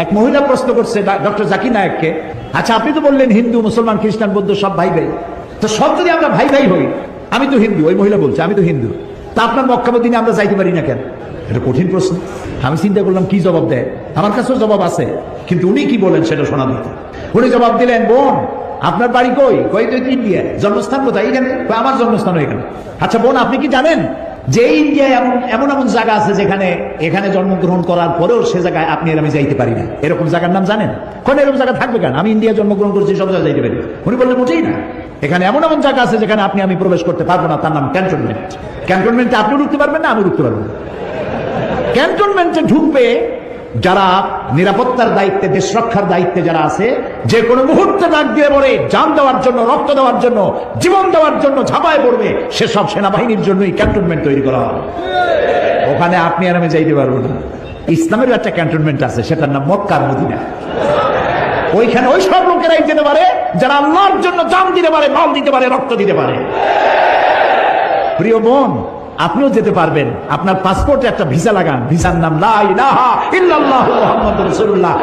এক মহিলা প্রশ্ন করছে ডক্টর জাকির নায়েককে, আচ্ছা আপনি তো বললেন হিন্দু মুসলমান খ্রিস্টান বৌদ্ধ সব ভাই ভাই, তো সব যদি আমরা ভাই ভাই হই, আমি তো হিন্দু, ওই মহিলা বলছে আমি তো হিন্দু, তা আপনার মক্কা মদিনায় আমরা যাইতে পারি না কেন? এটা কঠিন প্রশ্ন। আমি চিন্তা করলাম কি জবাব দেয়। আমার কাছেও জবাব আছে, কিন্তু উনি কি বলেন সেটা শোনা দরকার। উনি জবাব দিলেন, বোন আপনার বাড়ি কই? কই তো ইন্ডিয়া। জন্মস্থান কোথায়? এখানে। আমার জন্মস্থান এখানে। আচ্ছা বোন আপনি কি জানেন যে ইন্ডিয়ায় এমন এমন জায়গা আছে যেখানে এখানে জন্মগ্রহণ করার পরেও সে জায়গায় আপনি আর আমি যাইতে পারি না, এরকম জায়গার নাম জানেন? কোন এরকম জায়গা থাকবে কেন? আমি ইন্ডিয়া জন্মগ্রহণ করছি, সব জায়গায় যাইতে পারি। উনি বললেন মোটেই না, এখানে এমন এমন জায়গা আছে যেখানে আপনি আমি প্রবেশ করতে পারবো না, তার নাম ক্যান্টনমেন্ট। ক্যান্টনমেন্টে আপনি ঢুকতে পারবেন না, আমি ঢুকতে পারবো না। ক্যান্টনমেন্টে ঢুকবে যারা নিরাপত্তার দায়িত্বে, দেশ রক্ষার দায়িত্বে যারা আছে, যে কোনো মুহূর্তে ডাক দিয়ে পড়ে জান দেওয়ার জন্য, রক্ত দেওয়ার জন্য, জীবন দেওয়ার জন্য ঝাঁপায় পড়বে, সেসব সেনাবাহিনীর জন্যই ক্যান্টনমেন্ট তৈরি করা হবে। ওখানে আপনি আর আমি যাইতে পারবো না। ইসলামের একটা ক্যান্টনমেন্ট আছে, সেটার নাম মক্কা আর মদিনা। ওইখানে ওই সব লোকেরাই যেতে পারে যারা আল্লাহর জন্য জান দিতে পারে, মাল দিতে পারে, রক্ত দিতে পারে। প্রিয় বোন, আপনিও যেতে পারবেন। আপনার পাসপোর্টে একটা ভিসা লাগান, ভিসার নাম লা ইলাহা ইল্লাল্লাহু মুহাম্মাদুর রাসূলুল্লাহ।